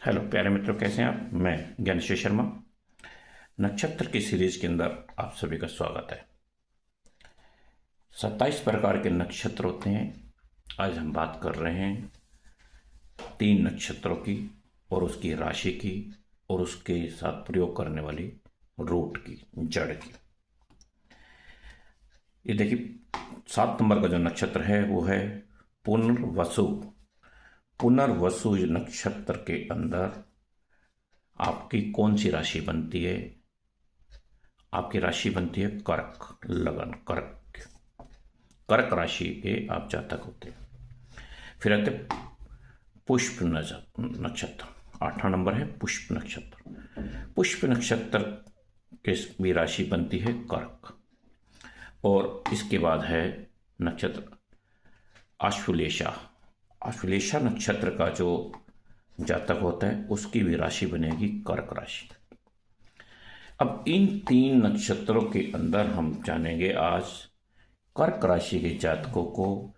Hello प्यारे मित्रों, कैसे हैं आप। मैं ज्ञानेश्वर शर्मा। नक्षत्र की सीरीज के अंदर आप सभी का स्वागत है। 27 प्रकार के नक्षत्र होते हैं। आज हम बात कर रहे हैं 3 नक्षत्रों की और उसकी राशि की और उसके साथ प्रयोग करने वाली रूट की, जड़ की। ये देखिए, 7 नंबर का जो नक्षत्र है वो है पुनर्वसु। पुनर्वसु नक्षत्र के अंदर आपकी कौन सी राशि बनती है? आपकी राशि बनती है कर्क, लगन कर्क। कर्क राशि के आप जातक होते हैं। फिर आते पुष्प नक्षत्र, 8वां नंबर है पुष्प नक्षत्र। पुष्प नक्षत्र की भी राशि बनती है कर्क। और इसके बाद है नक्षत्र आश्लेषा। आश्लेषा नक्षत्र का जो जातक होता है उसकी भी राशि बनेगी कर्क राशि। अब इन 3 नक्षत्रों के अंदर हम जानेंगे आज कर्क राशि के जातकों को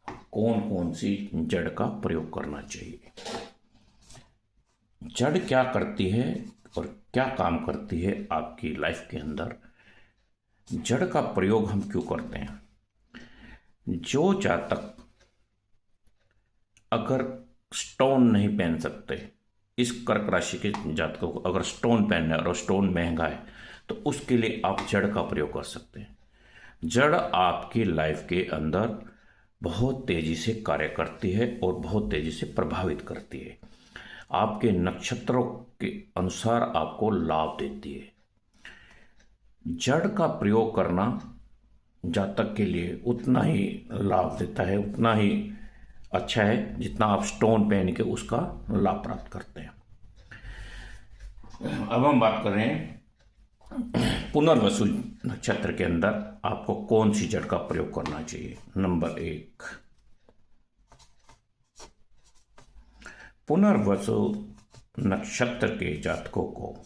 कौन कौन सी जड़ का प्रयोग करना चाहिए। जड़ क्या करती है और क्या काम करती है आपकी लाइफ के अंदर, जड़ का प्रयोग हम क्यों करते हैं। जो जातक अगर स्टोन नहीं पहन सकते, इस कर्क राशि के जातकों को अगर स्टोन पहनना है और स्टोन महंगा है तो उसके लिए आप जड़ का प्रयोग कर सकते हैं। जड़ आपकी लाइफ के अंदर बहुत तेजी से कार्य करती है और बहुत तेजी से प्रभावित करती है। आपके नक्षत्रों के अनुसार आपको लाभ देती है। जड़ का प्रयोग करना जातक के लिए उतना ही लाभ देता है, उतना ही अच्छा है जितना आप स्टोन पहन के उसका लाभ प्राप्त करते हैं। अब हम बात कर रहे हैं पुनर्वसु नक्षत्र के अंदर आपको कौन सी जड़ का प्रयोग करना चाहिए। नंबर 1, पुनर्वसु नक्षत्र के जातकों को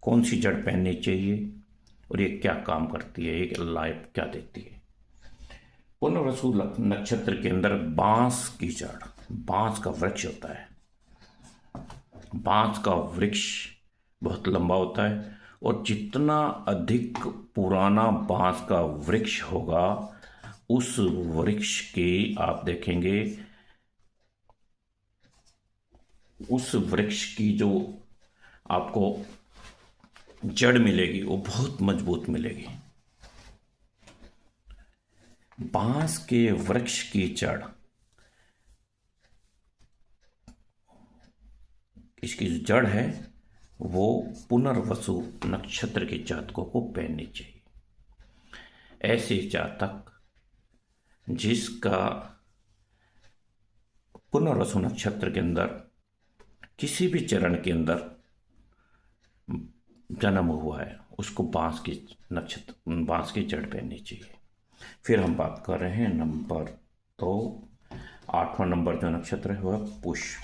कौन सी जड़ पहननी चाहिए और ये क्या काम करती है, ये लाइफ क्या देती है। पुनर्वसु नक्षत्र के अंदर बांस की जड़, बांस का वृक्ष होता है। बांस का वृक्ष बहुत लंबा होता है और जितना अधिक पुराना बांस का वृक्ष होगा उस वृक्ष की आप देखेंगे, उस वृक्ष की जो आपको जड़ मिलेगी वो बहुत मजबूत मिलेगी। बांस के वृक्ष की जड़, इसकी जो जड़ है वो पुनर्वसु नक्षत्र के जातकों को पहननी चाहिए। ऐसे जातक जिसका पुनर्वसु नक्षत्र के अंदर किसी भी चरण के अंदर जन्म हुआ है उसको बांस की जड़ पहननी चाहिए। फिर हम बात कर रहे हैं नंबर 2, 8वां नंबर जो नक्षत्र है वह पुष्य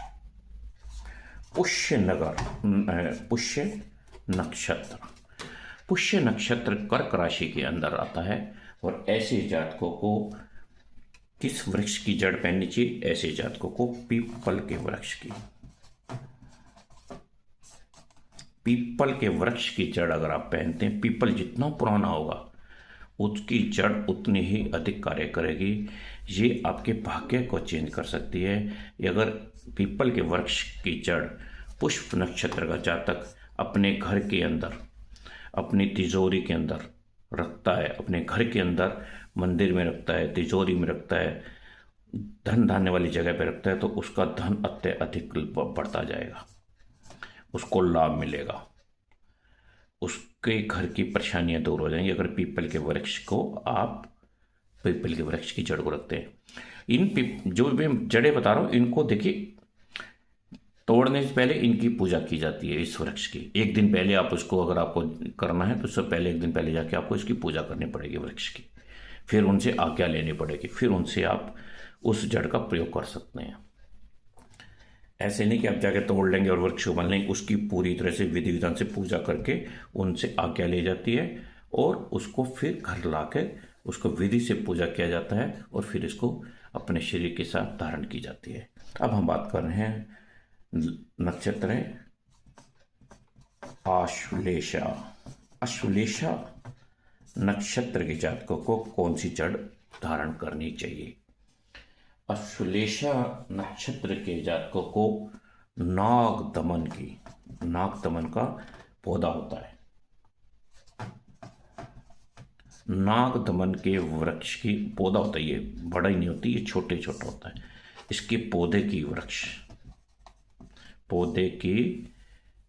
नक्षत्र। पुष्य नक्षत्र कर्क राशि के अंदर आता है और ऐसे जातकों को किस वृक्ष की जड़ पहननी चाहिए? ऐसे जातकों को पीपल के वृक्ष की। पीपल के वृक्ष की जड़ अगर आप पहनते हैं, पीपल जितना पुराना होगा उसकी जड़ उतनी ही अधिक कार्य करेगी। ये आपके भाग्य को चेंज कर सकती है। अगर पीपल के वृक्ष की जड़ पुष्प नक्षत्र का जातक अपने घर के अंदर, अपनी तिजोरी के अंदर रखता है, अपने घर के अंदर मंदिर में रखता है, तिजोरी में रखता है, धन धान्य वाली जगह पर रखता है तो उसका धन अत्यधिक बढ़ता जाएगा, उसको लाभ मिलेगा, उसके घर की परेशानियां दूर हो जाएंगी। अगर पीपल के वृक्ष की जड़ को रखते हैं। जो मैं जड़ें बता रहा हूं इनको देखिए, तोड़ने से पहले इनकी पूजा की जाती है। इस वृक्ष की एक दिन पहले आप उसको, अगर आपको करना है तो उससे पहले एक दिन पहले जाके आपको इसकी पूजा करनी पड़ेगी वृक्ष की। फिर उनसे आज्ञा लेनी पड़ेगी, फिर उनसे आप उस जड़ का प्रयोग कर सकते हैं। ऐसे नहीं कि आप जाके तोड़ लेंगे और वृक्ष को बन लेंगे। उसकी पूरी तरह से विधि विधान से पूजा करके उनसे आज्ञा ली जाती है और उसको फिर घर लाके उसको विधि से पूजा किया जाता है और फिर इसको अपने शरीर के साथ धारण की जाती है। अब हम बात कर रहे हैं नक्षत्र है आश्लेषा। आश्लेषा नक्षत्र के जातकों को कौन सी जड़ धारण करनी चाहिए? आश्लेषा नक्षत्र के जातकों को नागदमन की, नागदमन का पौधा होता है, नागदमन के वृक्ष की पौधा होता है। ये बड़ा ही नहीं होती, ये छोटे छोटा होता है। इसके पौधे की वृक्ष, पौधे की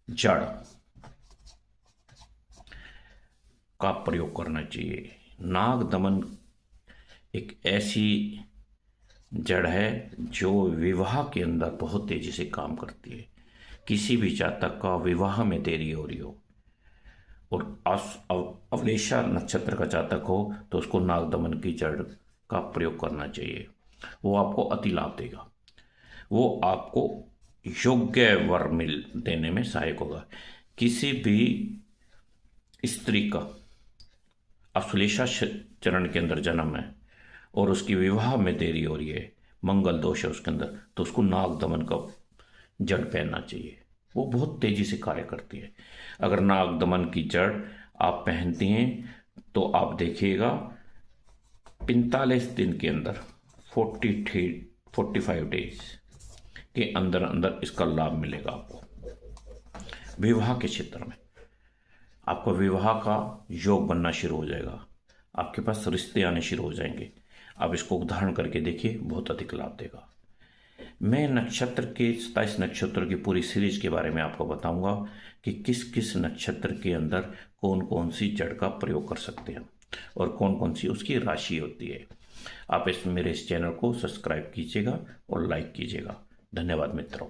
जड़ का प्रयोग करना चाहिए। नागदमन एक ऐसी जड़ है जो विवाह के अंदर बहुत तेजी से काम करती है। किसी भी जातक का विवाह में देरी हो रही हो और अवलेषा नक्षत्र का जातक हो तो उसको नागदमन की जड़ का प्रयोग करना चाहिए। वो आपको अति लाभ देगा, वो आपको योग्य वर मिल देने में सहायक होगा। किसी भी स्त्री का अश्लेषा चरण के अंदर जन्म है और उसकी विवाह में देरी हो रही है, मंगल दोष है उसके अंदर, तो उसको नागदमन का जड़ पहनना चाहिए। वो बहुत तेजी से कार्य करती है। अगर नागदमन की जड़ आप पहनती हैं तो आप देखिएगा 45 दिन के अंदर 45 डेज के अंदर अंदर इसका लाभ मिलेगा आपको। विवाह के क्षेत्र में आपको विवाह का योग बनना शुरू हो जाएगा, आपके पास रिश्ते आने शुरू हो जाएंगे। आप इसको उदाहरण करके देखिए, बहुत अधिक लाभ देगा। मैं नक्षत्र के 27 नक्षत्र की पूरी सीरीज के बारे में आपको बताऊंगा कि किस किस नक्षत्र के अंदर कौन कौन सी जड़ का प्रयोग कर सकते हैं और कौन कौन सी उसकी राशि होती है। आप मेरे इस चैनल को सब्सक्राइब कीजिएगा और लाइक कीजिएगा। धन्यवाद मित्रों।